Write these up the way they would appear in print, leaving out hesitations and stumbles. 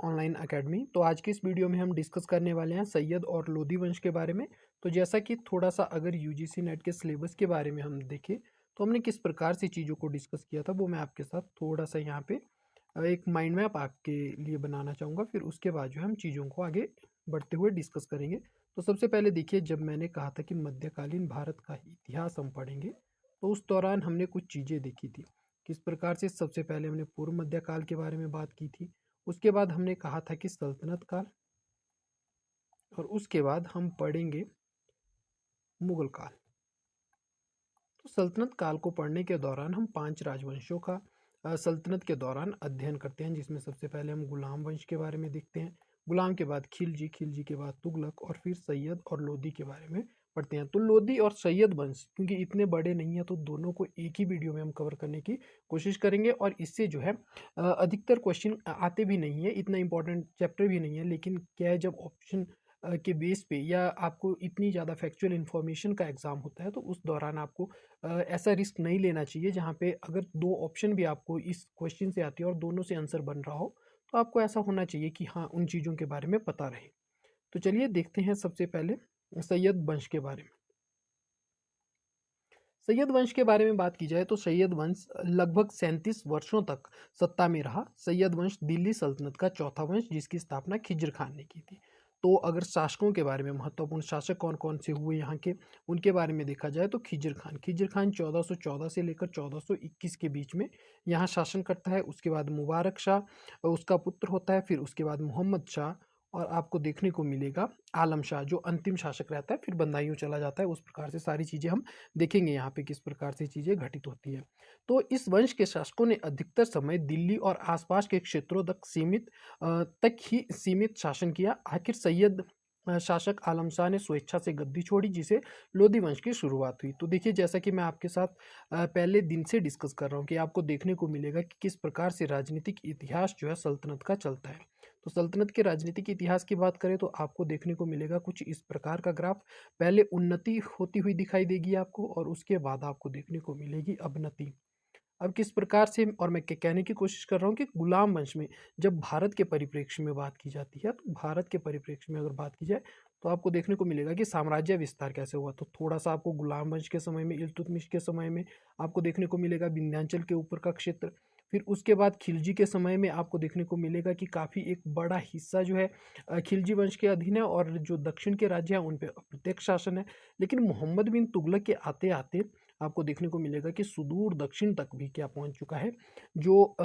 Online academy. तो आज की इस वीडियो में हम डिस्कस करने वाले हैं सैयद और लोदी वंश के बारे में। तो जैसा कि थोड़ा सा अगर यूजीसी नेट के सिलेबस के बारे में हम देखें तो हमने किस प्रकार से चीज़ों को डिस्कस किया था, वो मैं आपके साथ थोड़ा सा यहाँ पे एक माइंड मैप आपके लिए बनाना चाहूँगा। फिर उसके बाद जो है हम चीज़ों को आगे बढ़ते हुए डिस्कस करेंगे। तो सबसे पहले देखिए, जब मैंने कहा था कि मध्यकालीन भारत का इतिहास हम पढ़ेंगे तो उस दौरान हमने कुछ चीज़ें देखी थी। किस प्रकार से सबसे पहले हमने पूर्व मध्यकाल के बारे में बात की थी, उसके बाद हमने कहा था कि सल्तनत काल, और उसके बाद हम पढ़ेंगे मुगल काल। तो सल्तनत काल को पढ़ने के दौरान हम 5 राजवंशों का सल्तनत के दौरान अध्ययन करते हैं, जिसमें सबसे पहले हम गुलाम वंश के बारे में देखते हैं। गुलाम के बाद खिलजी, खिलजी के बाद तुगलक, और फिर सैयद और लोदी के बारे में पढ़ते हैं। तो लोदी और सैयद वंश क्योंकि इतने बड़े नहीं है, तो दोनों को एक ही वीडियो में हम कवर करने की कोशिश करेंगे। और इससे जो है अधिकतर क्वेश्चन आते भी नहीं है, इतना इंपॉर्टेंट चैप्टर भी नहीं है। लेकिन क्या है, जब ऑप्शन के बेस पे या आपको इतनी ज़्यादा फैक्चुअल इन्फॉर्मेशन का एग्जाम होता है, तो उस दौरान आपको ऐसा रिस्क नहीं लेना चाहिए जहाँ पे अगर दो ऑप्शन भी आपको इस क्वेश्चन से आती है और दोनों से आंसर बन रहा हो, तो आपको ऐसा होना चाहिए कि हाँ, उन चीज़ों के बारे में पता रहे। तो चलिए देखते हैं सबसे पहले सैयद वंश के बारे में। सैयद वंश के बारे में बात की जाए तो सैयद वंश लगभग 37 वर्षों तक सत्ता में रहा। सैयद वंश दिल्ली सल्तनत का चौथा वंश, जिसकी स्थापना खिज्र खान ने की थी। तो अगर शासकों के बारे में, महत्वपूर्ण शासक कौन कौन से हुए यहाँ के, उनके बारे में देखा जाए तो खिज्र खान 1414 से लेकर 1421 के बीच में यहाँ शासन करता है। उसके बाद मुबारक शाह उसका पुत्र होता है, फिर उसके बाद मोहम्मद शाह, और आपको देखने को मिलेगा आलम शाह जो अंतिम शासक रहता है, फिर बंदायूं चला जाता है। उस प्रकार से सारी चीज़ें हम देखेंगे यहाँ पे किस प्रकार से चीज़ें घटित होती है। तो इस वंश के शासकों ने अधिकतर समय दिल्ली और आसपास के क्षेत्रों तक ही सीमित शासन किया। आखिर सैयद शासक आलम शाह ने स्वेच्छा से गद्दी छोड़ी, जिसे लोधी वंश की शुरुआत हुई। तो देखिए, जैसा कि मैं आपके साथ पहले दिन से डिस्कस कर रहा हूँ कि आपको देखने को मिलेगा कि किस प्रकार से राजनीतिक इतिहास जो है सल्तनत का चलता है। तो सल्तनत के राजनीतिक इतिहास की बात करें तो आपको देखने को मिलेगा कुछ इस प्रकार का ग्राफ। पहले उन्नति होती हुई दिखाई देगी आपको, और उसके बाद आपको देखने को मिलेगी अवनति। अब किस प्रकार से, और मैं कहने की कोशिश कर रहा हूँ कि गुलाम वंश में जब भारत के परिप्रेक्ष्य में बात की जाती है, तो भारत के परिप्रेक्ष्य में अगर बात की जाए तो आपको देखने को मिलेगा कि साम्राज्य विस्तार कैसे हुआ। तो थोड़ा सा आपको गुलाम वंश के समय में, इल्तुतमिश के समय में आपको देखने को मिलेगा विंध्याचल के ऊपर का क्षेत्र। फिर उसके बाद खिलजी के समय में आपको देखने को मिलेगा कि काफ़ी एक बड़ा हिस्सा जो है खिलजी वंश के अधीन है, और जो दक्षिण के राज्य हैं उन पे अप्रत्यक्ष शासन है। लेकिन मोहम्मद बिन तुगलक के आते आते आपको देखने को मिलेगा कि सुदूर दक्षिण तक भी क्या पहुंच चुका है। जो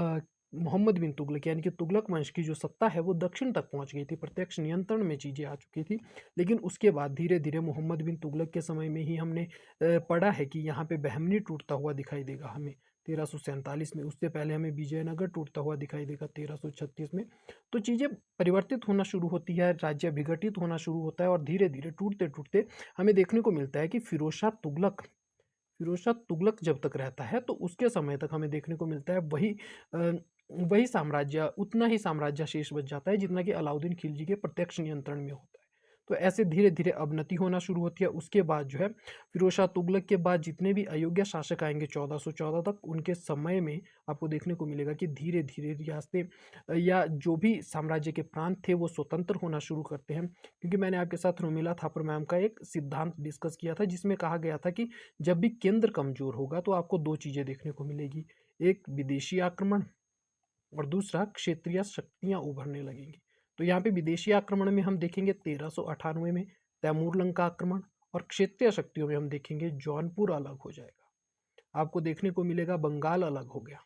मोहम्मद बिन तुगलक यानी कि तुगलक वंश की जो सत्ता है वो दक्षिण तक पहुंच गई थी, प्रत्यक्ष नियंत्रण में चीज़ें आ चुकी थी। लेकिन उसके बाद धीरे धीरे मोहम्मद बिन तुगलक के समय में ही हमने पढ़ा है कि यहाँ पे बहमनी टूटता हुआ दिखाई देगा हमें 1347 में। उससे पहले हमें विजयनगर टूटता हुआ दिखाई देगा 1336 में। तो चीज़ें परिवर्तित होना शुरू होती है, राज्य विघटित होना शुरू होता है, और धीरे धीरे टूटते टूटते हमें देखने को मिलता है कि फिरोज शाह तुगलक जब तक रहता है, तो उसके समय तक हमें देखने को मिलता है वही साम्राज्य, उतना ही साम्राज्य शेष बच जाता है जितना कि अलाउद्दीन खिलजी के प्रत्यक्ष नियंत्रण में होता है। तो ऐसे धीरे धीरे अवनति होना शुरू होती है। उसके बाद जो है फिरोज शाह तुगलक के बाद जितने भी अयोग्य शासक आएंगे 1414 तक, उनके समय में आपको देखने को मिलेगा कि धीरे धीरे रियासतें या जो भी साम्राज्य के प्रांत थे वो स्वतंत्र होना शुरू करते हैं। क्योंकि मैंने आपके साथ रोमिला थापर मैम का एक सिद्धांत डिस्कस किया था, जिसमें कहा गया था कि जब भी केंद्र कमजोर होगा तो आपको दो चीजें देखने को मिलेगी, एक विदेशी आक्रमण, और दूसरा क्षेत्रीय शक्तियां उभरने लगेंगी। तो यहाँ पे विदेशी आक्रमण में हम देखेंगे 1398 में तैमूर लंग का आक्रमण, और क्षेत्रीय शक्तियों में हम देखेंगे जौनपुर अलग हो जाएगा, आपको देखने को मिलेगा बंगाल अलग हो गया।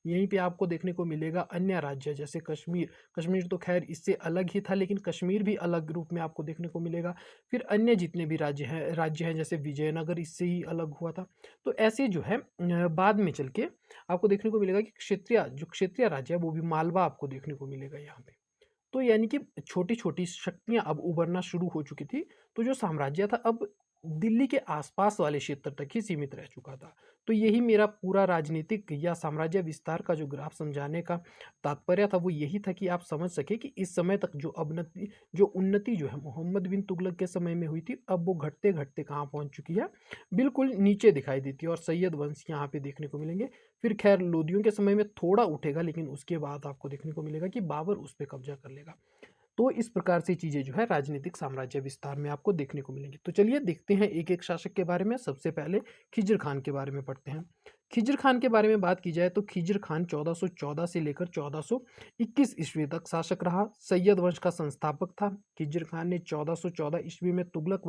यहीं पे आपको देखने को मिलेगा अन्य राज्य जैसे कश्मीर। कश्मीर तो खैर इससे अलग ही था, लेकिन कश्मीर भी अलग रूप में आपको देखने को मिलेगा। फिर अन्य जितने भी राज्य हैं जैसे विजयनगर इससे ही अलग हुआ था। तो ऐसे जो है बाद में चल के आपको देखने को मिलेगा कि क्षेत्रीय राज्य है वो भी मालवा आपको देखने को मिलेगा यहाँ पे। तो यानी कि छोटी छोटी शक्तियां अब उभरना शुरू हो चुकी थी। तो जो साम्राज्य था अब दिल्ली के आसपास वाले क्षेत्र तक ही सीमित रह चुका था। तो यही मेरा पूरा राजनीतिक या साम्राज्य विस्तार का जो ग्राफ समझाने का तात्पर्य था वो यही था कि आप समझ सके कि इस समय तक जो उन्नति जो है मोहम्मद बिन तुगलक के समय में हुई थी, अब वो घटते घटते कहाँ पहुंच चुकी है, बिल्कुल नीचे दिखाई देती है। और सैयद वंश यहाँ पे देखने को मिलेंगे। फिर खैर लोदियों के समय में थोड़ा उठेगा, लेकिन उसके बाद आपको देखने को मिलेगा कि बाबर उस पर कब्जा कर लेगा। तो इस प्रकार से चीज़ें जो है राजनीतिक साम्राज्य विस्तार में आपको देखने को मिलेंगी। तो चलिए देखते हैं एक एक शासक के बारे में। सबसे पहले खिज्र खान के बारे में पढ़ते हैं। खिज्र खान के बारे में बात की जाए तो खिज्र खान 1414 से लेकर 1421 ईस्वी तक शासक रहा। सैयद वंश का संस्थापक था। खिज्र खान ने 1414 ईस्वी में तुगलक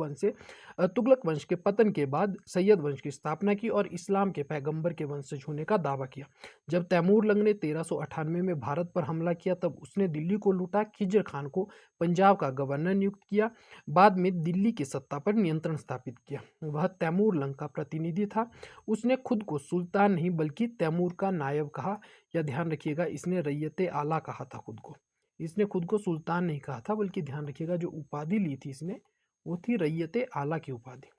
वंश के पतन के बाद सैयद वंश की स्थापना की और इस्लाम के पैगंबर के वंशज होने का दावा किया। जब तैमूर लंग ने 1398 में भारत पर हमला किया तब उसने दिल्ली को लूटा। खिज्र खान को पंजाब का गवर्नर नियुक्त किया। बाद में दिल्ली की सत्ता पर नियंत्रण स्थापित किया। वह तैमूर लंग का प्रतिनिधि था। उसने खुद को सुल्तान नहीं बल्कि तैमूर का नायब कहा। यह ध्यान रखिएगा, इसने रैयते आला कहा था खुद को। इसने खुद को सुल्तान नहीं कहा था, बल्कि ध्यान रखिएगा जो उपाधि ली थी इसने वो थी रैयते आला की उपाधि।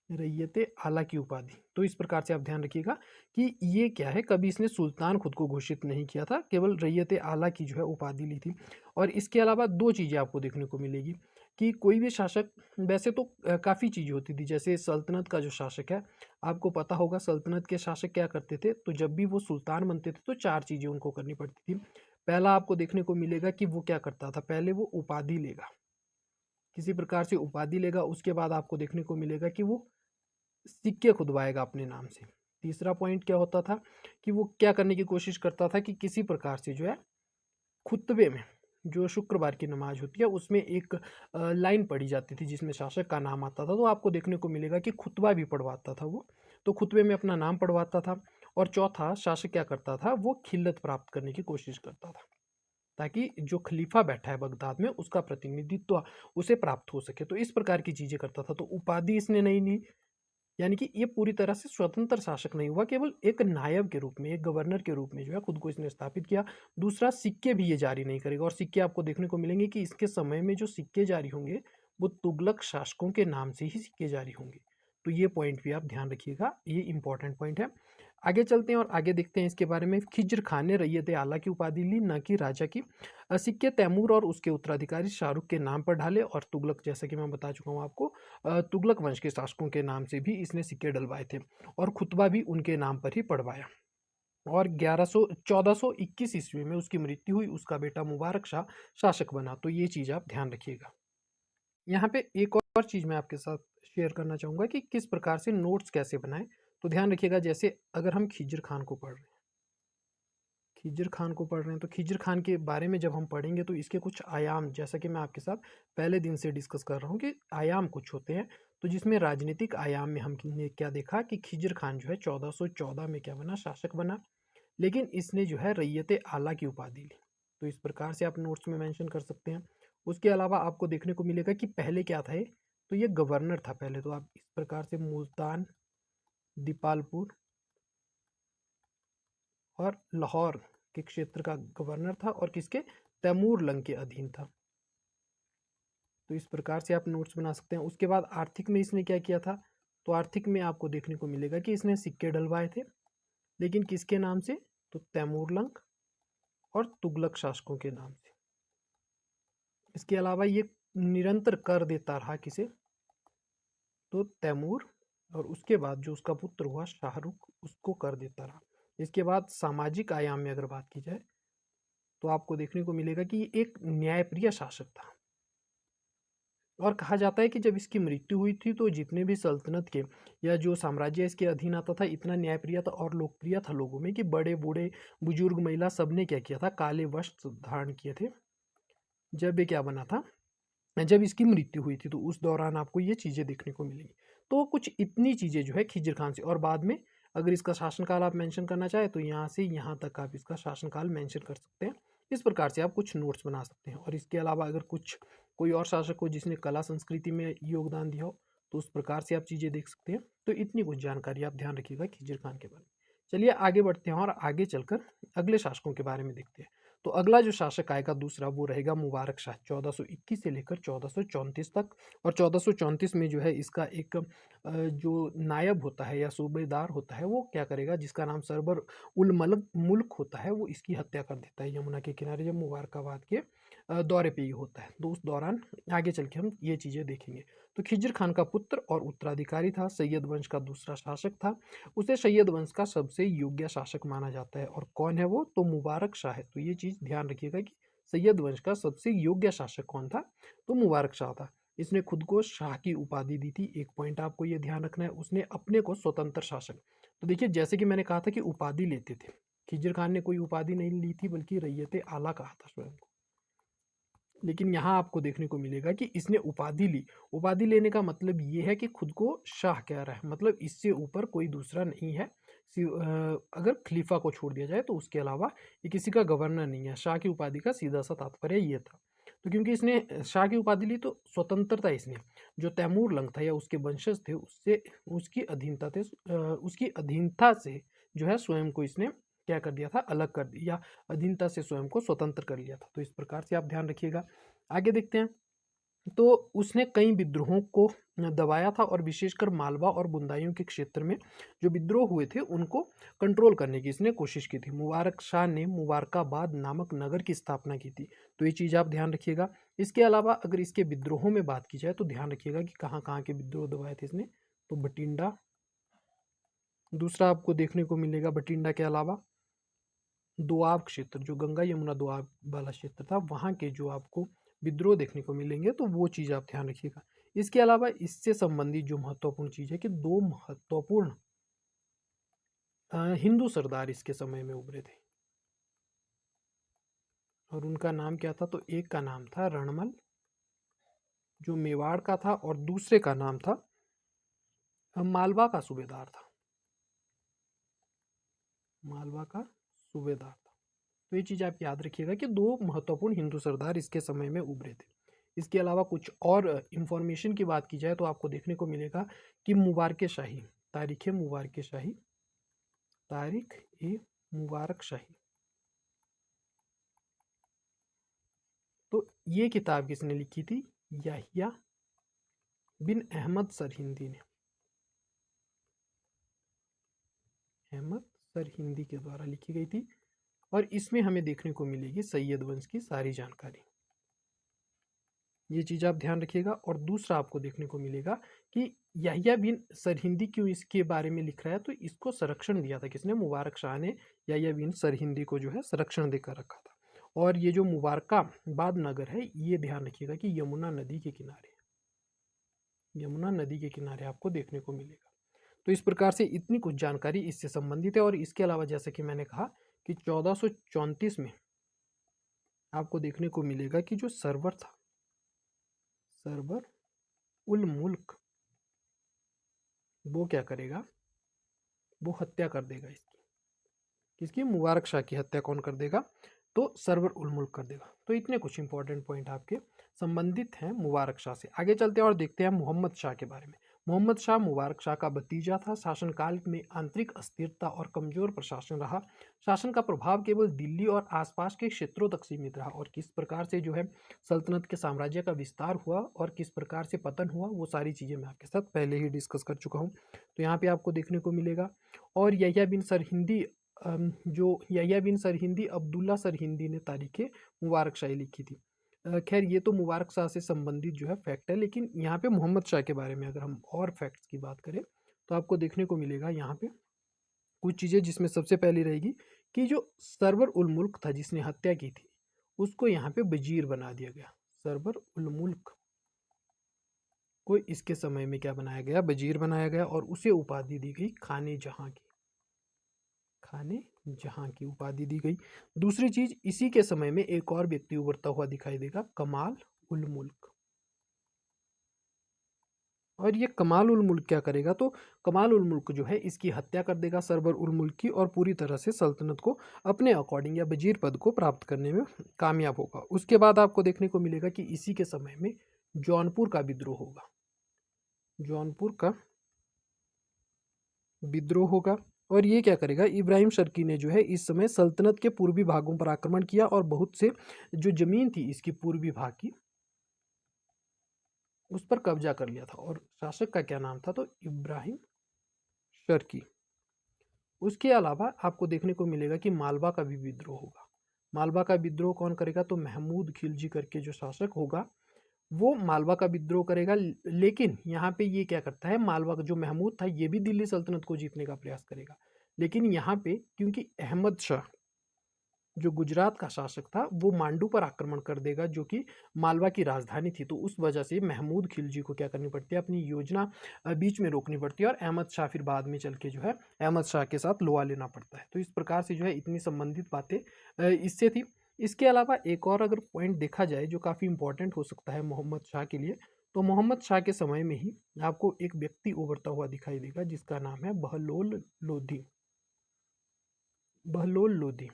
रैयते आला की उपाधि। तो इस प्रकार से आप ध्यान रखिएगा कि ये क्या है, कभी इसने सुल्तान खुद को घोषित नहीं किया था, केवल रैयते आला की जो है उपाधि ली थी। और इसके अलावा दो चीज़ें आपको देखने को मिलेगी कि कोई भी शासक, वैसे तो काफ़ी चीज़ें होती थी, जैसे सल्तनत का जो शासक है, आपको पता होगा सल्तनत के शासक क्या करते थे। तो जब भी वो सुल्तान बनते थे तो चार चीज़ें उनको करनी पड़ती थी। पहला आपको देखने को मिलेगा कि वो क्या करता था, पहले वो उपाधि लेगा, किसी प्रकार से उपाधि लेगा। उसके बाद आपको देखने को मिलेगा कि वो सिक्के खुदवाएगा अपने नाम से। तीसरा पॉइंट क्या होता था कि वो क्या करने की कोशिश करता था कि किसी प्रकार से जो है खुतबे में, जो शुक्रवार की नमाज होती है उसमें एक लाइन पढ़ी जाती थी जिसमें शासक का नाम आता था, तो आपको देखने को मिलेगा कि खुतबा भी पढ़वाता था वो। तो खुतबे में अपना नाम पढ़वाता था। और चौथा, शासक क्या करता था, वो खिल्लत प्राप्त करने की कोशिश करता था ताकि जो खलीफा बैठा है बगदाद में उसका प्रतिनिधित्व उसे प्राप्त हो सके। तो इस प्रकार की चीजें करता था। तो उपाधि इसने नहीं ली, यानी कि ये पूरी तरह से स्वतंत्र शासक नहीं हुआ, केवल एक नायब के रूप में, एक गवर्नर के रूप में जो है खुद को इसने स्थापित किया। दूसरा, सिक्के भी ये जारी नहीं करेगा। और सिक्के आपको देखने को मिलेंगे कि इसके समय में जो सिक्के जारी होंगे वो तुगलक शासकों के नाम से ही सिक्के जारी होंगे। तो ये पॉइंट भी आप ध्यान रखिएगा, ये इंपॉर्टेंट पॉइंट है। आगे चलते हैं और आगे देखते हैं इसके बारे में। खिज्र खान ने रैयत आला की उपाधि ली, न कि राजा की। सिक्के तैमूर और उसके उत्तराधिकारी शाहरुख के नाम पर ढाले। और तुगलक, जैसा कि मैं बता चुका हूँ आपको, तुगलक वंश के शासकों के नाम से भी इसने सिक्के डलवाए थे और खुतबा भी उनके नाम पर ही पढ़वाया। और 1421 ईस्वी में उसकी मृत्यु हुई। उसका बेटा मुबारक शाह शासक बना। तो ये चीज़ आप ध्यान रखिएगा। यहाँ पे एक और चीज़ मैं आपके साथ शेयर करना चाहूँगा कि किस प्रकार से नोट्स कैसे बनाएं। तो ध्यान रखिएगा, जैसे अगर हम खिज्र खान को पढ़ रहे हैं, तो खिज्र खान के बारे में जब हम पढ़ेंगे तो इसके कुछ आयाम, जैसा कि मैं आपके साथ पहले दिन से डिस्कस कर रहा हूँ कि आयाम कुछ होते हैं। तो जिसमें राजनीतिक आयाम में हमने क्या देखा कि खिज्र खान जो है 1414 में क्या बना, शासक बना। लेकिन इसने जो है रैयत आला की उपाधि ली। तो इस प्रकार से आप नोट्स में मेंशन कर सकते हैं। उसके अलावा आपको देखने को मिलेगा कि पहले क्या था ये, तो ये गवर्नर था पहले। तो आप इस प्रकार से मुल्तान, दीपालपुर और लाहौर के क्षेत्र का गवर्नर था और किसके, तैमूर लंग के अधीन था। तो इस प्रकार से आप नोट्स बना सकते हैं। उसके बाद आर्थिक में इसने क्या किया था, तो आर्थिक में आपको देखने को मिलेगा कि इसने सिक्के डलवाए थे, लेकिन किसके नाम से, तो तैमूर लंग और तुगलक शासकों के नाम से। इसके अलावा ये निरंतर कर देता रहा किसे, तो तैमूर। और उसके बाद जो उसका पुत्र हुआ शाहरुख, उसको कर देता रहा। इसके बाद सामाजिक आयाम में अगर बात की जाए तो आपको देखने को मिलेगा कि ये एक न्यायप्रिय शासक था। और कहा जाता है कि जब इसकी मृत्यु हुई थी तो जितने भी सल्तनत के या जो साम्राज्य इसके अधीन आता था, इतना न्यायप्रिय था और लोकप्रिय था लोगों में कि बड़े बूढ़े बुजुर्ग महिला सबने क्या किया था, काले वस्त्र धारण किए थे जब ये क्या बना था, जब इसकी मृत्यु हुई थी। तो उस दौरान आपको ये चीज़ें देखने को मिलेंगी। तो कुछ इतनी चीज़ें जो है खिज्र खान से। और बाद में अगर इसका शासनकाल आप मेंशन करना चाहें तो यहाँ से यहाँ तक आप इसका शासनकाल मेंशन कर सकते हैं। इस प्रकार से आप कुछ नोट्स बना सकते हैं। और इसके अलावा अगर कोई और शासक हो जिसने कला संस्कृति में योगदान दिया हो तो उस प्रकार से आप चीज़ें देख सकते हैं। तो इतनी कुछ जानकारी आप ध्यान रखिएगा खिज्र खान के बारे में। चलिए आगे बढ़ते हैं और आगे चलकर अगले शासकों के बारे में देखते हैं। तो अगला जो शासक आएगा दूसरा वो रहेगा मुबारक शाह 1421 से लेकर 1434 तक। और 1434 में जो है इसका एक जो नायब होता है या सूबेदार होता है वो क्या करेगा, जिसका नाम सरबर उल मलक मुल्क होता है, वो इसकी हत्या कर देता है यमुना के किनारे, जब मुबारकाबाद के दौरे पे ये होता है। तो उस दौरान आगे चल के हम ये चीज़ें देखेंगे। तो खिज्र खान का पुत्र और उत्तराधिकारी था, सैयद वंश का दूसरा शासक था। उसे सैयद वंश का सबसे योग्य शासक माना जाता है। और कौन है वो? तो मुबारक शाह है। तो ये चीज़ ध्यान रखिएगा कि सैयद वंश का सबसे योग्य शासक कौन था? तो मुबारक शाह था। इसने खुद को शाह की उपाधि दी थी। एक पॉइंट आपको ये ध्यान रखना है, उसने अपने को स्वतंत्र शासक। तो देखिए, जैसे कि मैंने कहा था कि उपाधि लेते थे, खिज्र खान ने कोई उपाधि नहीं ली थी बल्कि रैयत आला कहा था स्वयं को। लेकिन यहाँ आपको देखने को मिलेगा कि इसने उपाधि ली। उपाधि लेने का मतलब ये है कि खुद को शाह कह रहा है, मतलब इससे ऊपर कोई दूसरा नहीं है। अगर खलीफा को छोड़ दिया जाए तो उसके अलावा ये किसी का गवर्नर नहीं है। शाह की उपाधि का सीधा सा तात्पर्य ये था। तो क्योंकि इसने शाह की उपाधि ली तो स्वतंत्रता इसने, जो तैमूर लंग था या उसके वंशज थे उससे, उसकी अधीनता से जो है स्वयं को इसने क्या कर दिया था, अलग कर दिया, अधीनता से स्वयं को स्वतंत्र कर लिया था। तो इस प्रकार से आप ध्यान रखिएगा। आगे देखते हैं। तो उसने कई विद्रोहों को दबाया था और विशेषकर मालवा और बुंदाइयों के क्षेत्र में जो विद्रोह हुए थे उनको कंट्रोल करने की इसने कोशिश की थी। मुबारक शाह ने मुबारकाबाद नामक नगर की स्थापना की थी। तो ये चीज़ आप ध्यान रखिएगा। इसके अलावा अगर इसके विद्रोहों में बात की जाए तो ध्यान रखिएगा कि कहाँ कहाँ के विद्रोह दबाए थे इसने। तो बठिंडा दूसरा आपको देखने को मिलेगा। बठिंडा के अलावा दोआब क्षेत्र, जो गंगा यमुना दोआब वाला क्षेत्र था, वहाँ के जो आपको विद्रोह देखने को मिलेंगे, तो वो चीज़ आप ध्यान रखिएगा। इसके अलावा इससे संबंधित जो महत्वपूर्ण चीज़ है कि दो महत्वपूर्ण हिंदू सरदार इसके समय में उभरे थे और उनका नाम क्या था? तो एक का नाम था रणमल जो मेवाड़ का था और दूसरे का नाम था मालवा का सूबेदार था। मालवा का सूबेदार था। तो ये चीज़ आप याद रखिएगा कि दो महत्वपूर्ण हिंदू सरदार इसके समय में उभरे थे। इसके अलावा कुछ और इंफॉर्मेशन की बात की जाए तो आपको देखने को मिलेगा कि मुबारक शाही, तारीख मुबारक शाही, तारीख ए मुबारक शाही, तो ये किताब किसने लिखी थी? याहिया बिन अहमद सरहिंदी ने, अहमद सरहिंदी के द्वारा लिखी गई थी। और इसमें हमें देखने को मिलेगी सैयद वंश की सारी जानकारी। ये चीज़ आप ध्यान रखिएगा। और दूसरा आपको देखने को मिलेगा कि याहिया बिन सरहिंदी क्यों इसके बारे में लिख रहा है? तो इसको संरक्षण दिया था किसने? मुबारक शाह ने याहिया बिन सरहिंदी को जो है संरक्षण देकर रखा था। और ये जो मुबारकाबाद नगर है, ये ध्यान रखिएगा कि यमुना नदी के किनारे, यमुना नदी के किनारे आपको देखने को मिलेगा। तो इस प्रकार से इतनी कुछ जानकारी इससे संबंधित है। और इसके अलावा जैसे कि मैंने कहा कि 1434 में आपको देखने को मिलेगा कि जो सरवर था, सरवर उल मुल्क, वो क्या करेगा? वो हत्या कर देगा इसकी। किसकी? मुबारक शाह की हत्या कौन कर देगा? तो सरवर उल मुल्क कर देगा। तो इतने कुछ इंपॉर्टेंट पॉइंट आपके संबंधित हैं मुबारक शाह से। आगे चलते हैं और देखते हैं मोहम्मद शाह के बारे में। मोहम्मद शाह मुबारक शाह का भतीजा था। शासनकाल में आंतरिक अस्थिरता और कमजोर प्रशासन रहा। शासन का प्रभाव केवल दिल्ली और आसपास के क्षेत्रों तक सीमित रहा। और किस प्रकार से जो है सल्तनत के साम्राज्य का विस्तार हुआ और किस प्रकार से पतन हुआ, वो सारी चीज़ें मैं आपके साथ पहले ही डिस्कस कर चुका हूँ। तो यहाँ पे आपको देखने को मिलेगा। और यहिया बिन सरहिंदी, जो यहिया बिन सरहिंदी अब्दुल्ला सरहिंदी ने तारीख मुबारक शाही लिखी थी। खैर ये तो मुबारक शाह से संबंधित जो है फैक्ट है, लेकिन यहाँ पे मोहम्मद शाह के बारे में अगर हम और फैक्ट्स की बात करें तो आपको देखने को मिलेगा यहाँ पे कुछ चीज़ें, जिसमें सबसे पहली रहेगी कि जो सरवर उल मुल्क था जिसने हत्या की थी, उसको यहाँ पे वजीर बना दिया गया। सरवर उल मुल्क को इसके समय में क्या बनाया गया? वजीर बनाया गया। और उसे उपाधि दी गई खाने जहाँ की, खाने जहां की उपाधि दी गई। दूसरी चीज, इसी के समय में एक और व्यक्ति उभरता हुआ दिखाई देगा, कमाल उल मुल्क। और ये कमाल उल मुल्क क्या करेगा? तो कमाल उल मुल्क जो है इसकी हत्या कर देगा सरवर उल मुल्क की, और पूरी तरह से सल्तनत को अपने अकॉर्डिंग या वजीर पद को प्राप्त करने में कामयाब होगा। उसके बाद आपको देखने को मिलेगा कि इसी के समय में जौनपुर का विद्रोह होगा। जौनपुर का विद्रोह होगा। और ये क्या करेगा, इब्राहिम शर्की ने जो है इस समय सल्तनत के पूर्वी भागों पर आक्रमण किया और बहुत से जो जमीन थी इसकी पूर्वी भाग की उस पर कब्जा कर लिया था। और शासक का क्या नाम था, तो इब्राहिम शर्की। उसके अलावा आपको देखने को मिलेगा कि मालवा का भी विद्रोह होगा। मालवा का विद्रोह कौन करेगा, तो महमूद खिलजी करके जो शासक होगा वो मालवा का विद्रोह करेगा। लेकिन यहाँ पे ये क्या करता है, मालवा का जो महमूद था ये भी दिल्ली सल्तनत को जीतने का प्रयास करेगा। लेकिन यहाँ पे क्योंकि अहमद शाह जो गुजरात का शासक था वो मांडू पर आक्रमण कर देगा जो कि मालवा की राजधानी थी, तो उस वजह से महमूद खिलजी को क्या करनी पड़ती है, अपनी योजना बीच में रोकनी पड़ती है और अहमद शाह फिर बाद में चल के जो है अहमद शाह के साथ लोहा लेना पड़ता है। तो इस प्रकार से जो है इतनी संबंधित बातें इससे थी। इसके अलावा एक और अगर पॉइंट देखा जाए जो काफ़ी इंपॉर्टेंट हो सकता है मोहम्मद शाह के लिए, तो मोहम्मद शाह के समय में ही आपको एक व्यक्ति उभरता हुआ दिखाई देगा जिसका नाम है बहलोल लोधी। बहलोल लोधी।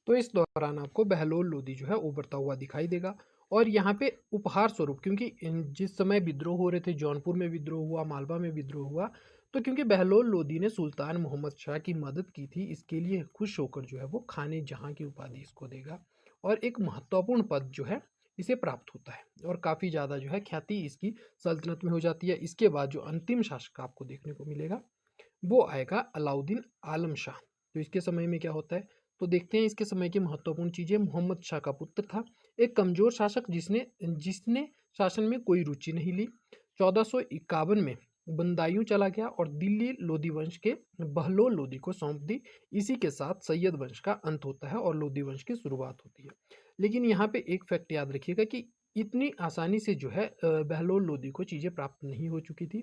तो इस दौरान आपको बहलोल लोदी जो है उभरता हुआ दिखाई देगा। और यहाँ पे उपहार स्वरूप, क्योंकि जिस समय विद्रोह हो रहे थे, जौनपुर में विद्रोह हुआ, मालवा में विद्रोह हुआ, तो क्योंकि बहलोल लोदी ने सुल्तान मोहम्मद शाह की मदद की थी, इसके लिए खुश होकर जो है वो खाने जहां की उपाधि इसको देगा और एक महत्वपूर्ण पद जो है इसे प्राप्त होता है और काफ़ी ज़्यादा जो है ख्याति इसकी सल्तनत में हो जाती है। इसके बाद जो अंतिम शासक आपको देखने को मिलेगा वो आएगा अलाउद्दीन आलम शाह। तो इसके समय में क्या होता है, तो देखते हैं इसके समय की महत्वपूर्ण चीज़ें। मोहम्मद शाह का पुत्र था, एक कमजोर शासक जिसने जिसने शासन में कोई रुचि नहीं ली। 1451 में बंदायूं चला गया और दिल्ली लोदी वंश के बहलोल लोदी को सौंप दी। इसी के साथ सैयद वंश का अंत होता है और लोदी वंश की शुरुआत होती है। लेकिन यहाँ पे एक फैक्ट याद रखिएगा कि इतनी आसानी से जो है बहलोल लोदी को चीज़ें प्राप्त नहीं हो चुकी थी।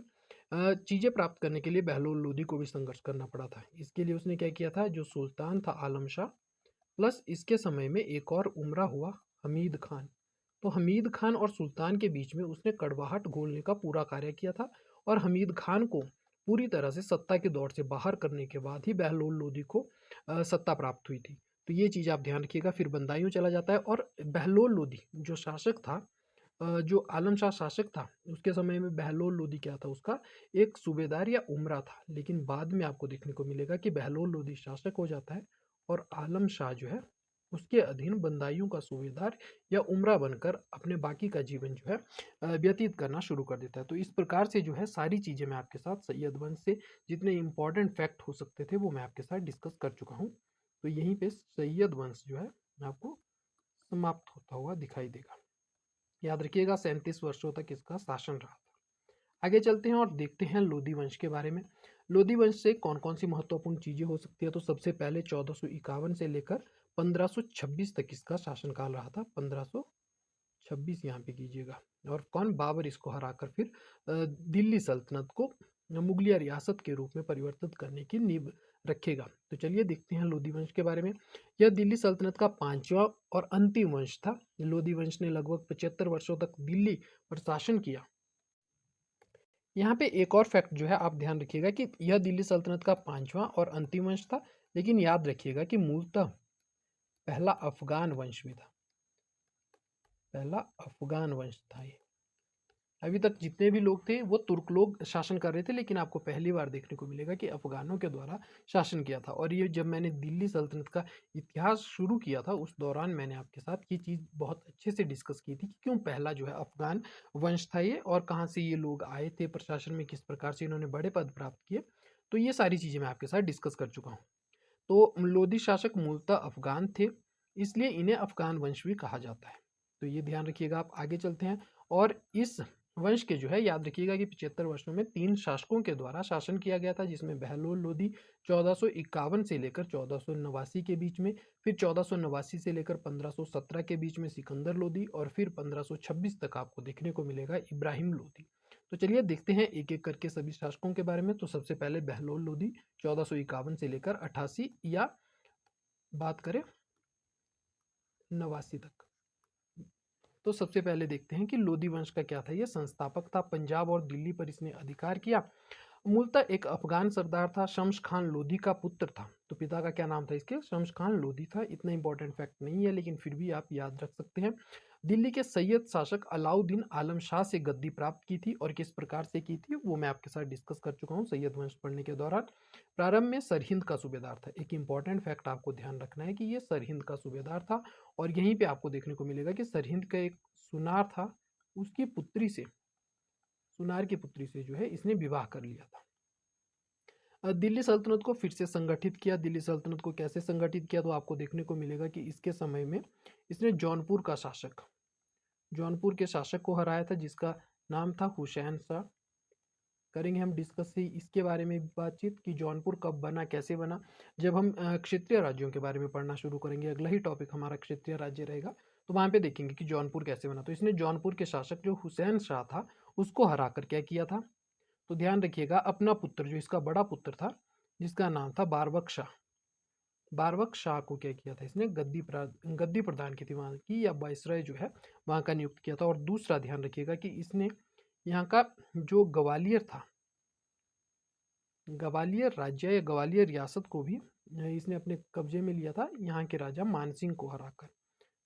चीज़ें प्राप्त करने के लिए बहलोल लोदी को भी संघर्ष करना पड़ा था। इसके लिए उसने क्या किया था, जो सुल्तान था आलम शाह प्लस इसके समय में एक और उमरा हुआ हमीद खान, तो हमीद खान और सुल्तान के बीच में उसने कड़वाहट घोलने का पूरा कार्य किया था। और हमीद खान को पूरी तरह से सत्ता के दौर से बाहर करने के बाद ही बहलोल लोदी को सत्ता प्राप्त हुई थी। तो ये चीज़ आप ध्यान रखिएगा। फिर बंदायूं चला जाता है और बहलोल लोदी जो शासक था, जो आलम शाह शासक था उसके समय में बहलोल लोदी क्या था, उसका एक सूबेदार या उमरा था। लेकिन बाद में आपको देखने को मिलेगा कि बहलोल लोदी शासक हो जाता है और आलम शाह जो है उसके अधीन बंदायूं का सूबेदार या उमरा बनकर अपने बाकी का जीवन जो है व्यतीत करना शुरू कर देता है। तो इस प्रकार से जो है सारी चीज़ें मैं आपके साथ सैयद वंश से जितने इंपॉर्टेंट फैक्ट हो सकते थे वो मैं आपके साथ डिस्कस कर चुका हूँ। तो यहीं पे सैयद वंश जो है आपको समाप्त होता हुआ दिखाई देगा। याद रखिएगा 37 वर्षों तक इसका शासन रहा था। आगे चलते हैं और देखते हैं लोधी वंश के बारे में। लोधी वंश से कौन कौन सी महत्वपूर्ण चीजें हो सकती है, तो सबसे पहले 1451 से लेकर 1526 तक इसका शासनकाल रहा था। 1526 यहाँ पे कीजिएगा। और कौन, बाबर इसको हराकर फिर दिल्ली सल्तनत को मुगलिया रियासत के रूप में परिवर्तित करने की नींव रखेगा। तो चलिए देखते हैं लोधी वंश के बारे में। यह दिल्ली सल्तनत का पांचवा और अंतिम वंश था। लोधी वंश ने लगभग 75 वर्षों तक दिल्ली पर शासन किया। यहाँ पे एक और फैक्ट जो है आप ध्यान रखिएगा कि यह दिल्ली सल्तनत का पांचवा और अंतिम वंश था। लेकिन याद रखिएगा कि मूलतः पहला अफगान वंश भी था। पहला अफगान वंश था ये। अभी तक जितने भी लोग थे वो तुर्क लोग शासन कर रहे थे, लेकिन आपको पहली बार देखने को मिलेगा कि अफगानों के द्वारा शासन किया था। और ये जब मैंने दिल्ली सल्तनत का इतिहास शुरू किया था उस दौरान मैंने आपके साथ ये चीज़ बहुत अच्छे से डिस्कस की थी कि क्यों पहला जो है अफगान वंश था ये और कहाँ से ये लोग आए थे प्रशासन में, किस प्रकार से इन्होंने बड़े पद प्राप्त किए। तो ये सारी चीज़ें मैं आपके साथ डिस्कस कर चुका हूँ। तो लोधी शासक मूलतः अफगान थे, इसलिए इन्हें अफगान वंश भी कहा जाता है। तो ये ध्यान रखिएगा। आप आगे चलते हैं और इस वंश के जो है याद रखिएगा कि 75 वर्षों में 3 शासकों के द्वारा शासन किया गया था, जिसमें बहलोल लोधी 1451 से लेकर 1489 के बीच में, फिर 1489 से लेकर 1517 के बीच में सिकंदर लोधी और फिर 1526 तक आपको देखने को मिलेगा इब्राहिम लोधी। तो चलिए देखते हैं एक एक करके सभी शासकों के बारे में। तो सबसे पहले बहलोल लोधी 1451 से लेकर 88 या बात करें 89 तक। तो सबसे पहले देखते हैं कि लोधी वंश का क्या था। ये संस्थापक था, पंजाब और दिल्ली पर इसने अधिकार किया मूलतः एक अफगान सरदार था, शम्स खान लोधी का पुत्र था। तो पिता का क्या नाम था इसके? शम्स खान लोधी था। इतना इंपॉर्टेंट फैक्ट नहीं है, लेकिन फिर भी आप याद रख सकते हैं। दिल्ली के सैयद शासक अलाउद्दीन आलम शाह से गद्दी प्राप्त की थी, और किस प्रकार से की थी वो मैं आपके साथ डिस्कस कर चुका हूँ सैयद वंश पढ़ने के दौरान। प्रारंभ में सरहिंद का सूबेदार था। एक इंपॉर्टेंट फैक्ट आपको ध्यान रखना है कि ये सरहिंद का सूबेदार था, और यहीं पे आपको देखने को मिलेगा कि सरहिंद का एक सुनार था, उसकी पुत्री से, सुनार की पुत्री से जो है इसने विवाह कर लिया था। दिल्ली सल्तनत को फिर से संगठित किया। दिल्ली सल्तनत को कैसे संगठित किया? तो आपको देखने को मिलेगा कि इसके समय में इसने जौनपुर का शासक, जौनपुर के शासक को हराया था, जिसका नाम था हुसैन शाह। करेंगे हम डिस्कस ही इसके बारे में बातचीत कि जौनपुर कब बना, कैसे बना। जब हम क्षेत्रीय राज्यों के बारे में पढ़ना शुरू करेंगे, अगला ही टॉपिक हमारा क्षेत्रीय राज्य रहेगा, तो वहाँ पे देखेंगे कि जौनपुर कैसे बना। तो इसने जौनपुर के शासक जो हुसैन शाह था उसको हरा कर क्या किया था? तो ध्यान रखिएगा, अपना पुत्र, जो इसका बड़ा पुत्र था जिसका नाम था बारबक शाह, बारबक शाह को क्या किया था इसने? गद्दी प्रदान की थी वहाँ की, या वाइसराय जो है वहाँ का नियुक्त किया था। और दूसरा ध्यान रखिएगा कि इसने यहाँ का जो ग्वालियर था, ग्वालियर राज्य या ग्वालियर रियासत को भी इसने अपने कब्जे में लिया था, यहाँ के राजा मानसिंह को हराकर।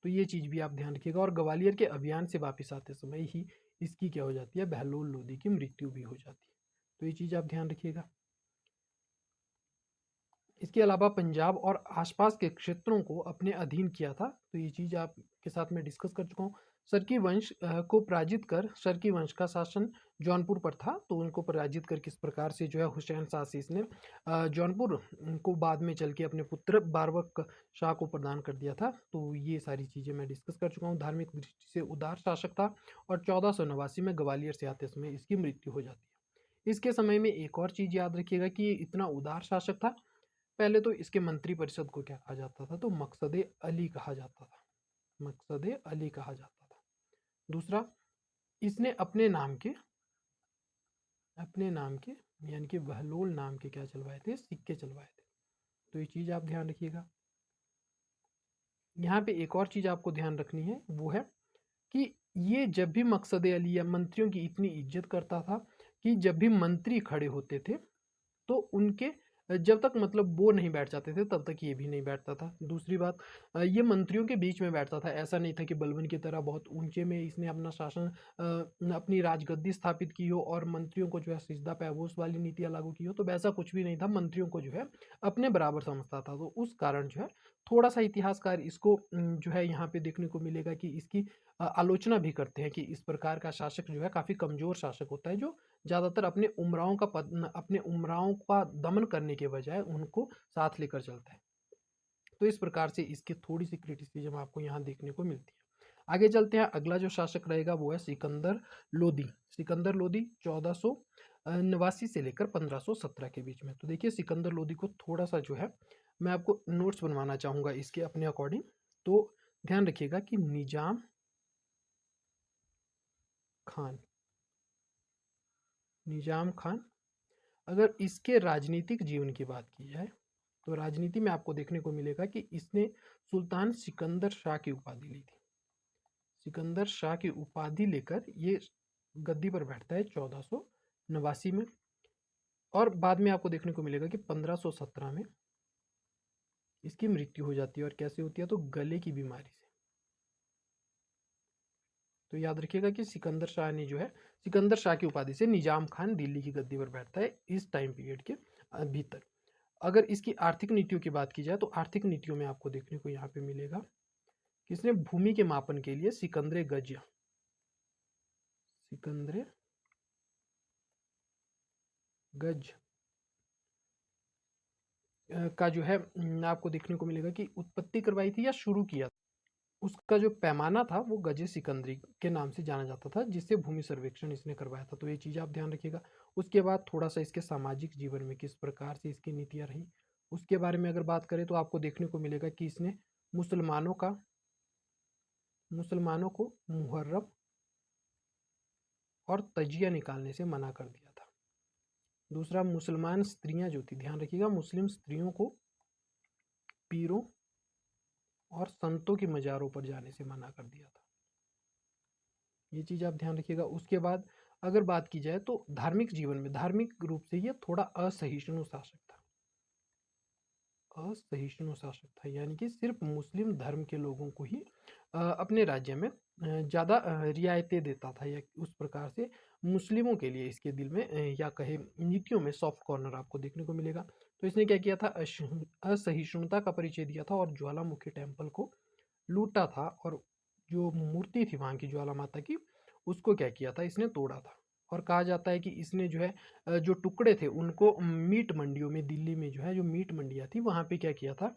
तो ये चीज़ भी आप ध्यान रखिएगा। और ग्वालियर के अभियान से वापस आते समय ही इसकी क्या हो जाती है? बहलोल लोधी की मृत्यु भी हो जाती है। तो ये चीज़ आप ध्यान रखिएगा। इसके अलावा पंजाब और आसपास के क्षेत्रों को अपने अधीन किया था। तो ये चीज़ आपके साथ मैं डिस्कस कर चुका हूँ। सरकी वंश को पराजित कर, सरकी वंश का शासन जौनपुर पर था, तो उनको पराजित कर किस प्रकार से जो है हुसैन शाह से इसने जौनपुर को बाद में चल के अपने पुत्र बारबक शाह को प्रदान कर दिया था। तो ये सारी चीज़ें मैं डिस्कस कर चुका हूँ। धार्मिक दृष्टि से उदार शासक था, और 1489 में ग्वालियर से आते समय इसकी मृत्यु हो जाती है। इसके समय में एक और चीज़ याद रखिएगा कि ये इतना उदार शासक था। पहले तो इसके मंत्री परिषद को क्या कहा जाता था? तो मकसद अली कहा जाता था, मकसद अली कहा जाता था। दूसरा, इसने अपने नाम के यानी कि बहलोल नाम के क्या चलवाए थे? सिक्के चलवाए थे। तो ये चीज़ आप ध्यान रखिएगा। यहाँ पे एक और चीज़ आपको ध्यान रखनी है, वो है कि ये जब भी मकसद अली या मंत्रियों की इतनी इज्जत करता था कि जब भी मंत्री खड़े होते थे तो उनके जब तक मतलब वो नहीं बैठ जाते थे तब तक ये भी नहीं बैठता था। दूसरी बात, ये मंत्रियों के बीच में बैठता था। ऐसा नहीं था कि बलबन की तरह बहुत ऊंचे में इसने अपना शासन अपनी राजगद्दी स्थापित की हो और मंत्रियों को जो है सिजदा पैबोस वाली नीतियाँ लागू की हो। तो वैसा कुछ भी नहीं था, मंत्रियों को जो है अपने बराबर समझता था। तो उस कारण जो है थोड़ा सा इतिहासकार इसको जो है यहाँ पे देखने को मिलेगा कि इसकी आलोचना भी करते हैं कि इस प्रकार का शासक जो है काफ़ी कमज़ोर शासक होता है, जो ज़्यादातर अपने उमराव का दमन करने के बजाय उनको साथ लेकर चलता है। तो इस प्रकार से इसकी थोड़ी सी क्रिटिसिज्म आपको यहाँ देखने को मिलती है। आगे चलते हैं, अगला जो शासक रहेगा वो है सिकंदर लोदी। सिकंदर लोदी 1489 से लेकर 1517 के बीच में। तो देखिए, सिकंदर लोदी को थोड़ा सा जो है मैं आपको नोट्स बनवाना चाहूँगा इसके अपने अकॉर्डिंग। तो ध्यान रखिएगा कि निजाम खान, निजाम खान, अगर इसके राजनीतिक जीवन की बात की जाए तो राजनीति में आपको देखने को मिलेगा कि इसने सुल्तान सिकंदर शाह की उपाधि ली थी। सिकंदर शाह की उपाधि लेकर ये गद्दी पर बैठता है 1489 में, और बाद में आपको देखने को मिलेगा कि 1517 में इसकी मृत्यु हो जाती है। और कैसे होती है? तो गले की बीमारी से। तो याद रखिएगा कि सिकंदर शाह ने जो है, सिकंदर शाह की उपाधि से निजाम खान दिल्ली की गद्दी पर बैठता है इस टाइम पीरियड के भीतर। अगर इसकी आर्थिक नीतियों की बात की जाए तो आर्थिक नीतियों में आपको देखने को यहाँ पे मिलेगा कि इसने भूमि के मापन के लिए सिकंदरे गज, सिकंदरे गज का जो है आपको देखने को मिलेगा कि उत्पत्ति करवाई थी या शुरू किया। उसका जो पैमाना था वो गजे सिकंदरी के नाम से जाना जाता था, जिससे भूमि सर्वेक्षण इसने करवाया था। तो ये चीज़ आप ध्यान रखिएगा। उसके बाद थोड़ा सा इसके सामाजिक जीवन में किस प्रकार से इसकी नीतियाँ रही उसके बारे में अगर बात करें तो आपको देखने को मिलेगा कि इसने मुसलमानों का मुसलमानों को मुहर्रम और तजिया निकालने से मना कर दिया था। दूसरा, मुसलमान स्त्रियां जो थी, ध्यान रखिएगा, मुस्लिम स्त्रियों को पीरों और संतों की मज़ारों पर जाने से मना कर दिया था। ये चीज़ आप ध्यान रखिएगा। उसके बाद अगर बात की जाए तो धार्मिक जीवन में धार्मिक रूप से ये थोड़ा असहिष्णु शासक था। असहिष्णु शासक था, यानी कि सिर्फ मुस्लिम धर्म के लोगों को ही अपने राज्य में ज़्यादा रियायतें देता था, या उस प्रकार से मुस्लिमों के लिए इसके दिल में या कहे नीतियों में सॉफ्ट कॉर्नर आपको देखने को मिलेगा। तो इसने क्या किया था, असहिष्णुता का परिचय दिया था और ज्वालामुखी टेम्पल को लूटा था, और जो मूर्ति थी वहाँ की ज्वाला माता की, उसको क्या किया था, इसने तोड़ा था। और कहा जाता है कि इसने जो है जो टुकड़े थे उनको मीट मंडियों में, दिल्ली में जो है जो मीट मंडियाँ थी वहाँ पे क्या किया था,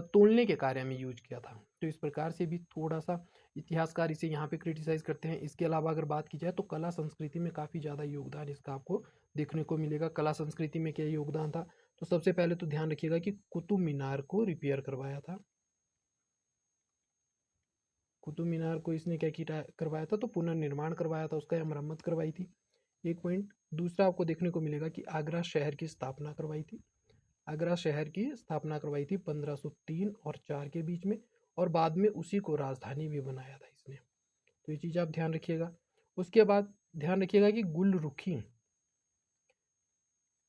तोलने के कार्य में यूज किया था। तो इस प्रकार से भी थोड़ा सा इतिहासकार इसे यहाँ पे क्रिटिसाइज करते हैं। इसके अलावा अगर बात की जाए तो कला संस्कृति में काफ़ी ज़्यादा योगदान इसका आपको देखने को मिलेगा। कला संस्कृति में क्या योगदान था, तो सबसे पहले तो ध्यान रखिएगा कि कुतुब मीनार को रिपेयर करवाया था। कुतुब मीनार को इसने क्या किया, करवाया था, तो पुनर्निर्माण करवाया था उसका, या मरम्मत करवाई थी। एक पॉइंट। दूसरा आपको देखने को मिलेगा कि आगरा शहर की स्थापना करवाई थी। आगरा शहर की स्थापना करवाई थी 1503 और 4 के बीच में, और बाद में उसी को राजधानी भी बनाया था इसने। तो ये चीज़ आप ध्यान रखिएगा। उसके बाद ध्यान रखिएगा कि गुलरुखी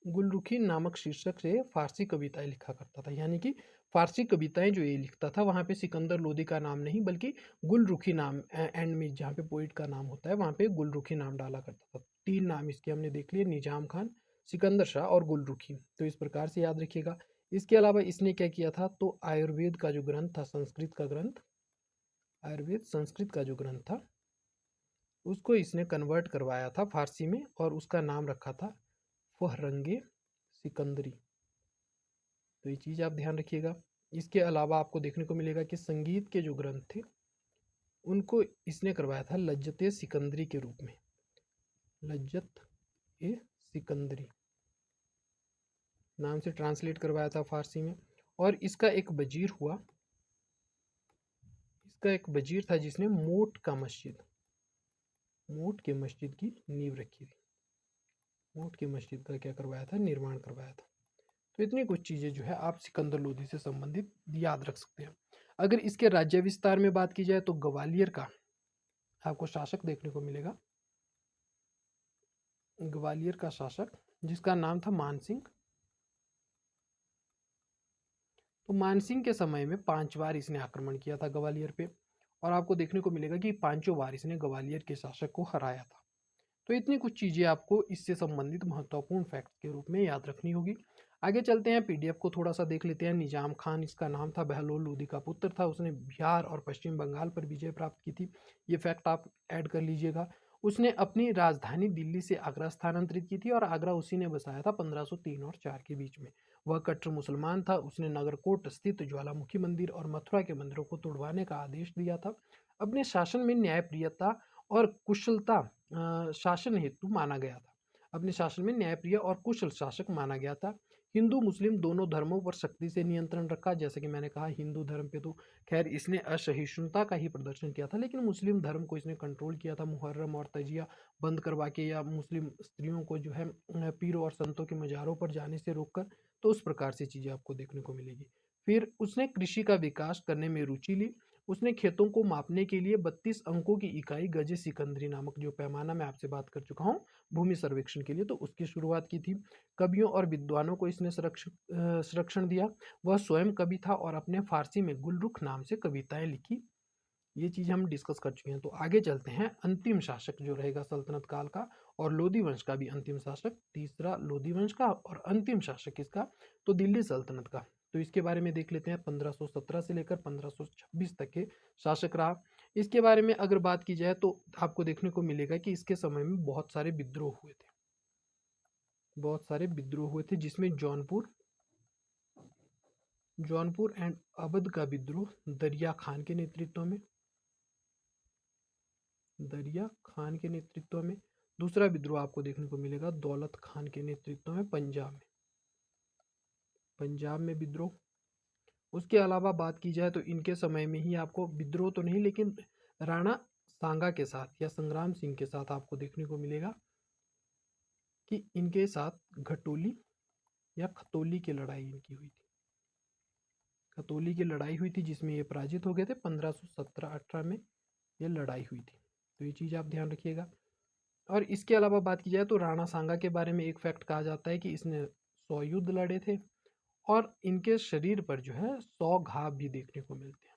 गुलरुखी नामक शीर्षक से फारसी कविताएं लिखा करता था, यानी कि फारसी कविताएं जो ये लिखता था, वहाँ पे सिकंदर लोदी का नाम नहीं बल्कि गुलरुखी नाम एंड में जहाँ पे पोइट का नाम होता है वहाँ पे गुलरुखी नाम डाला करता था। 3 नाम इसके हमने देख लिए, निजाम खान, सिकंदर शाह और गुलरुखी। तो इस प्रकार से याद रखिएगा। इसके अलावा इसने क्या किया था, तो आयुर्वेद का जो ग्रंथ था, संस्कृत का ग्रंथ, आयुर्वेद संस्कृत का जो ग्रंथ था उसको इसने कन्वर्ट करवाया था फारसी में, और उसका नाम रखा था फहरंगे सिकंदरी। तो ये चीज़ आप ध्यान रखिएगा। इसके अलावा आपको देखने को मिलेगा कि संगीत के जो ग्रंथ थे उनको इसने करवाया था लज्जत ए सिकंदरी के रूप में, लज्जत ए सिकंदरी नाम से ट्रांसलेट करवाया था फारसी में। और इसका एक वजीर हुआ, इसका एक वजीर था जिसने मोट के मस्जिद की नींव रखी थी। मोट की मस्जिद का क्या करवाया था, निर्माण करवाया था। तो इतनी कुछ चीज़ें जो है आप सिकंदर लोदी से संबंधित याद रख सकते हैं। अगर इसके राज्य विस्तार में बात की जाए तो ग्वालियर का आपको शासक देखने को मिलेगा, ग्वालियर का शासक जिसका नाम था मानसिंह। तो मानसिंह के समय में 5 बार इसने आक्रमण किया था ग्वालियर पे, और आपको देखने को मिलेगा कि पांचों बार इसने ग्वालियर के शासक को हराया था। तो इतनी कुछ चीज़ें आपको इससे संबंधित महत्वपूर्ण फैक्ट के रूप में याद रखनी होगी। आगे चलते हैं, पीडीएफ को थोड़ा सा देख लेते हैं। निजाम खान इसका नाम था, बहलोल लोदी का पुत्र था, उसने बिहार और पश्चिम बंगाल पर विजय प्राप्त की थी। ये फैक्ट आप ऐड कर लीजिएगा। उसने अपनी राजधानी दिल्ली से आगरा स्थानांतरित की थी, और आगरा उसी ने बसाया था 1503 और 4 के बीच में। वह कट्टर मुसलमान था। उसने नगरकोट स्थित ज्वालामुखी मंदिर और मथुरा के मंदिरों को तुड़वाने का आदेश दिया था। अपने शासन में न्यायप्रियता और कुशलता शासन हेतु माना गया था। अपने शासन में न्यायप्रिय और कुशल शासक माना गया था। हिंदू मुस्लिम दोनों धर्मों पर सख्ती से नियंत्रण रखा। जैसे कि मैंने कहा, हिंदू धर्म पे तो खैर इसने असहिष्णुता का ही प्रदर्शन किया था, लेकिन मुस्लिम धर्म को इसने कंट्रोल किया था, मुहर्रम और तजिया बंद करवा के, या मुस्लिम स्त्रियों को जो है पीरों और संतों के मज़ारों पर जाने से रोककर। तो उस प्रकार से चीज़ें आपको देखने को मिलेगी। फिर उसने कृषि का विकास करने में रुचि ली। उसने खेतों को मापने के लिए 32 अंकों की इकाई गजे सिकंदरी नामक जो पैमाना मैं आपसे बात कर चुका हूँ भूमि सर्वेक्षण के लिए, तो उसकी शुरुआत की थी। कवियों और विद्वानों को इसने संरक्षण दिया। वह स्वयं कवि था और अपने फारसी में गुलरुख नाम से कविताएं लिखी। ये चीज़ हम डिस्कस कर चुके हैं। तो आगे चलते हैं, अंतिम शासक जो रहेगा सल्तनत काल का, और लोदी वंश का भी अंतिम शासक, तीसरा लोदी वंश का और अंतिम शासक किसका, तो दिल्ली सल्तनत का। तो इसके बारे में देख लेते हैं। 1517 से लेकर 1526 तक के शासक रहा। इसके बारे में अगर बात की जाए तो आपको देखने को मिलेगा कि इसके समय में बहुत सारे विद्रोह हुए थे, बहुत सारे विद्रोह हुए थे, जिसमें जौनपुर एंड अवध का विद्रोह दरिया खान के नेतृत्व में, दरिया खान के नेतृत्व में। दूसरा विद्रोह आपको देखने को मिलेगा दौलत खान के नेतृत्व में, पंजाब में विद्रोह। उसके अलावा बात की जाए तो इनके समय में ही आपको विद्रोह तो नहीं, लेकिन राणा सांगा के साथ या संग्राम सिंह के साथ आपको देखने को मिलेगा कि इनके साथ घटोली या खतौली की लड़ाई इनकी हुई थी। खतौली की लड़ाई हुई थी जिसमें ये पराजित हो गए थे। 1517-18 में ये लड़ाई हुई थी। तो ये चीज़ आप ध्यान रखिएगा। और इसके अलावा बात की जाए तो राणा सांगा के बारे में एक फैक्ट कहा जाता है कि इसने 100 युद्ध लड़े थे और इनके शरीर पर जो है 100 घाव भी देखने को मिलते हैं।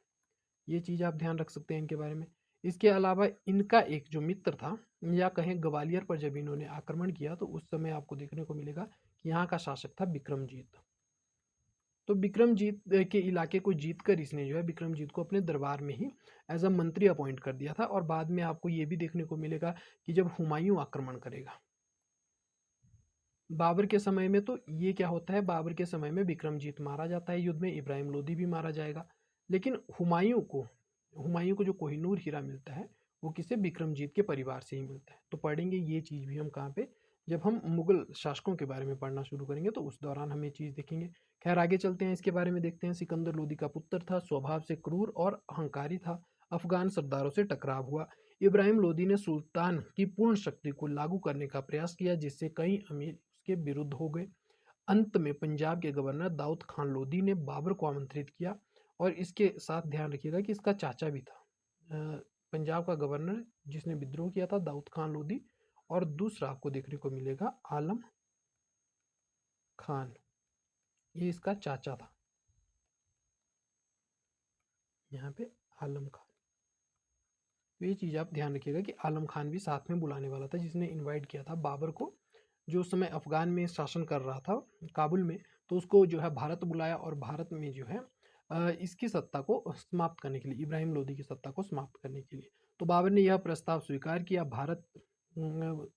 ये चीज़ आप ध्यान रख सकते हैं इनके बारे में। इसके अलावा इनका एक जो मित्र था, या कहें ग्वालियर पर जब इन्होंने आक्रमण किया तो उस समय आपको देखने को मिलेगा कि यहाँ का शासक था बिक्रमजीत। तो बिक्रमजीत के इलाके को जीत कर इसने जो है बिक्रमजीत को अपने दरबार में ही एज अ मंत्री अपॉइंट कर दिया था। और बाद में आपको ये भी देखने को मिलेगा कि जब हुमायूं आक्रमण करेगा बाबर के समय में, तो ये क्या होता है, बाबर के समय में बिक्रमजीत मारा जाता है युद्ध में, इब्राहिम लोदी भी मारा जाएगा। लेकिन हुमायूं को जो कोहिनूर हीरा मिलता है वो किसे, बिक्रमजीत के परिवार से ही मिलता है। तो पढ़ेंगे ये चीज़ भी हम कहाँ पे, जब हम मुगल शासकों के बारे में पढ़ना शुरू करेंगे तो उस दौरान हम ये चीज़ देखेंगे। खैर आगे चलते हैं, इसके बारे में देखते हैं। सिकंदर लोदी का पुत्र था, स्वभाव से क्रूर और अहंकारी था, अफगान सरदारों से टकराव हुआ। इब्राहिम लोदी ने सुल्तान की पूर्ण शक्ति को लागू करने का प्रयास किया, जिससे कई अमीर उसके विरुद्ध हो गए। अंत में पंजाब के गवर्नर दाऊद खान लोदी ने बाबर को आमंत्रित किया, और इसके साथ ध्यान रखिएगा कि इसका चाचा भी था। पंजाब का गवर्नर जिसने विद्रोह किया था दाऊद खान लोदी, और दूसरा आपको देखने को मिलेगा आलम खान, ये इसका चाचा था यहाँ पे, आलम खान। तो ये चीज़ आप ध्यान रखिएगा कि आलम खान भी साथ में बुलाने वाला था, जिसने इनवाइट किया था बाबर को, जो उस समय अफगान में शासन कर रहा था काबुल में। तो उसको जो है भारत बुलाया, और भारत में जो है इसकी सत्ता को समाप्त करने के लिए, इब्राहिम लोदी की सत्ता को समाप्त करने के लिए, तो बाबर ने यह प्रस्ताव स्वीकार किया।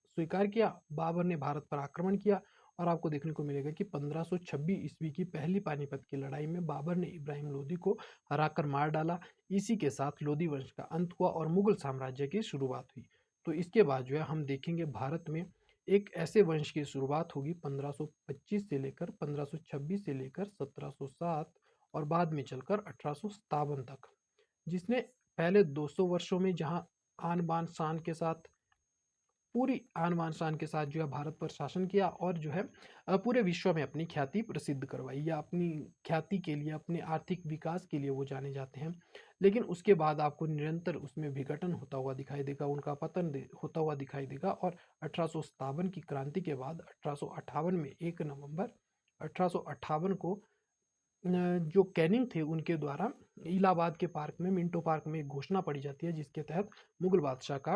स्वीकार किया, बाबर ने भारत पर आक्रमण किया। और आपको देखने को मिलेगा कि 1526 ईस्वी की पहली पानीपत की लड़ाई में बाबर ने इब्राहिम लोदी को हराकर मार डाला। इसी के साथ लोदी वंश का अंत हुआ और मुगल साम्राज्य की शुरुआत हुई। तो इसके बाद जो है हम देखेंगे भारत में एक ऐसे वंश की शुरुआत होगी 1525 से लेकर 1526 से लेकर 1707, और बाद में चलकर 1857 तक, जिसने पहले 200 वर्षों में जहां आन बान शान के साथ, पूरी आन बान शान के साथ जो है भारत पर शासन किया, और जो है पूरे विश्व में अपनी ख्याति प्रसिद्ध करवाई, या अपनी ख्याति के लिए, अपने आर्थिक विकास के लिए वो जाने जाते हैं। लेकिन उसके बाद आपको निरंतर उसमें विघटन होता हुआ दिखाई देगा, उनका पतन होता हुआ दिखाई देगा। और 1857 की क्रांति के बाद 1858 में 1 नवंबर 1858 को जो कैनिंग थे उनके द्वारा इलाहाबाद के पार्क में, मिंटो पार्क में एक घोषणा पड़ी जाती है, जिसके तहत मुगल बादशाह का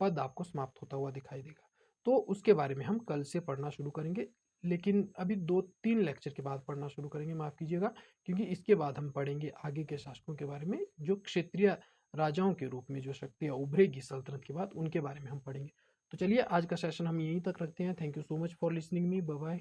पद आपको समाप्त होता हुआ दिखाई देगा। तो उसके बारे में हम कल से पढ़ना शुरू करेंगे, लेकिन अभी 2-3 लेक्चर के बाद पढ़ना शुरू करेंगे, माफ़ कीजिएगा, क्योंकि इसके बाद हम पढ़ेंगे आगे के शासकों के बारे में, जो क्षेत्रीय राजाओं के रूप में जो शक्तियाँ उभरेगी सल्तनत के बाद, उनके बारे में हम पढ़ेंगे। तो चलिए आज का सेशन हम यहीं तक रखते हैं। Thank you so much for listening me, bye bye.